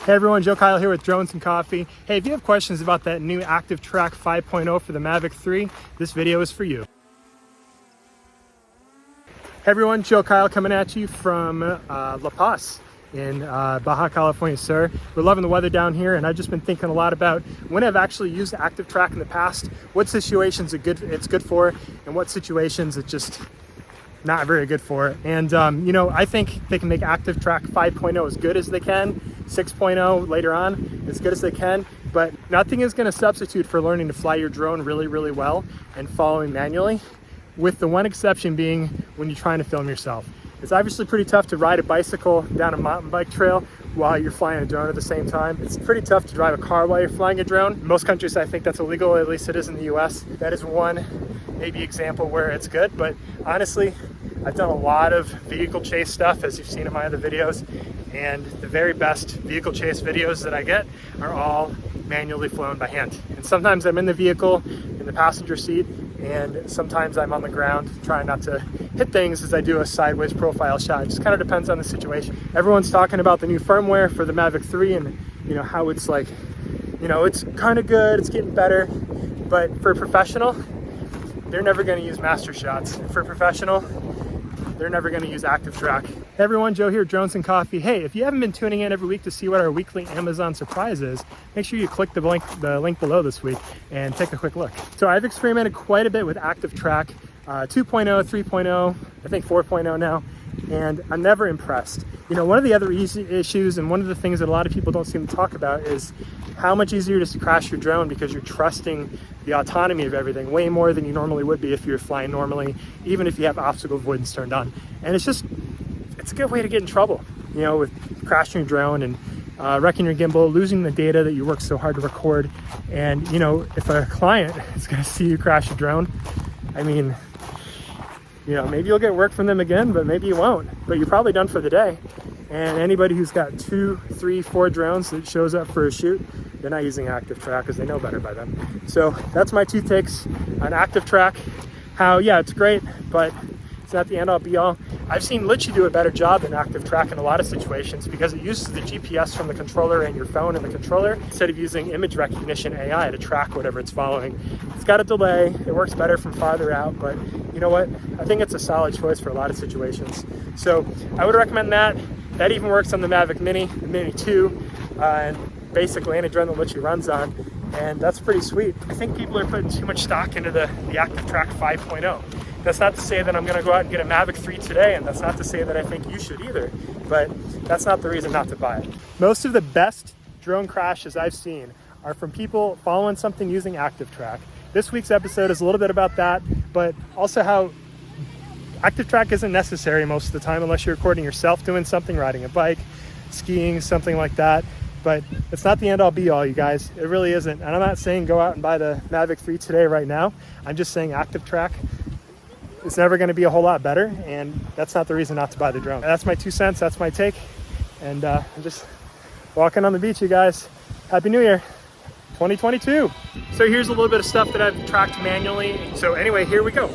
Hey everyone, Joe Kyle here with Drones and Coffee. Hey, if you have questions about that new ActiveTrack 5.0 for the Mavic 3, this video is for you. Hey everyone, Joe Kyle coming at you from La Paz in Baja California, sir. We're loving the weather down here, and I've just been thinking a lot about when I've actually used ActiveTrack in the past, what situations it's good for, and what situations it's just not very good for. And you know, I think they can make ActiveTrack 5.0 as good as they can, 6.0 later on as good as they can, but nothing is going to substitute for learning to fly your drone really well and following manually, with the one exception being when you're trying to film yourself. It's obviously pretty tough to ride a bicycle down a mountain bike trail while you're flying a drone at the same time. It's pretty tough to drive a car while you're flying a drone. In most countries, I think that's illegal, at least it is in the US. That is one maybe example where it's good, but honestly, I've done a lot of vehicle chase stuff, as you've seen in my other videos, and the very best vehicle chase videos that I get are all manually flown by hand. And sometimes I'm in the vehicle, in the passenger seat, and sometimes I'm on the ground trying not to hit things as I do a sideways profile shot. It just kind of depends on the situation. Everyone's talking about the new firmware for the Mavic 3 and you know how it's like, you know, it's kind of good, it's getting better, but for a professional, they're never going to use master shots. For a professional, they're never going to use ActiveTrack. Hey everyone, Joe here, Drones and Coffee. Hey, if you haven't been tuning in every week to see what our weekly Amazon surprise is, make sure you click the link below this week and take a quick look. So I've experimented quite a bit with ActiveTrack 2.0, 3.0, I think 4.0 now, and I'm never impressed. You know, one of the other easy issues and one of the things that a lot of people don't seem to talk about is how much easier it is to crash your drone because you're trusting the autonomy of everything way more than you normally would be if you're flying normally, even if you have obstacle avoidance turned on. And it's a good way to get in trouble, you know, with crashing your drone and wrecking your gimbal, losing the data that you worked so hard to record. And, you know, if a client is going to see you crash your drone, I mean, you know, maybe you'll get work from them again, but maybe you won't. But you're probably done for the day. And anybody who's got 2, 3, 4 drones that shows up for a shoot, they're not using ActiveTrack because they know better by then. So that's my 2 takes on ActiveTrack. How, yeah, it's great, but it's not the end all be all. I've seen Litchi do a better job than ActiveTrack in a lot of situations because it uses the GPS from the controller and your phone and the controller instead of using image recognition AI to track whatever it's following. It's got a delay, it works better from farther out, but you know what? I think it's a solid choice for a lot of situations. So I would recommend that. That even works on the Mavic Mini, the Mini 2, and basically any drone that Litchi runs on, and that's pretty sweet. I think people are putting too much stock into the ActiveTrack 5.0. That's not to say that I'm going to go out and get a Mavic 3 today, and that's not to say that I think you should either, but that's not the reason not to buy it. Most of the best drone crashes I've seen are from people following something using ActiveTrack. This week's episode is a little bit about that, but also how ActiveTrack isn't necessary most of the time unless you're recording yourself doing something, riding a bike, skiing, something like that. But it's not the end all be all, you guys. It really isn't. And I'm not saying go out and buy the Mavic 3 today right now. I'm just saying ActiveTrack is never going to be a whole lot better, and that's not the reason not to buy the drone. That's my 2 cents. That's my take. And I'm just walking on the beach, you guys. Happy New Year 2022. So here's a little bit of stuff that I've tracked manually. So anyway, here we go.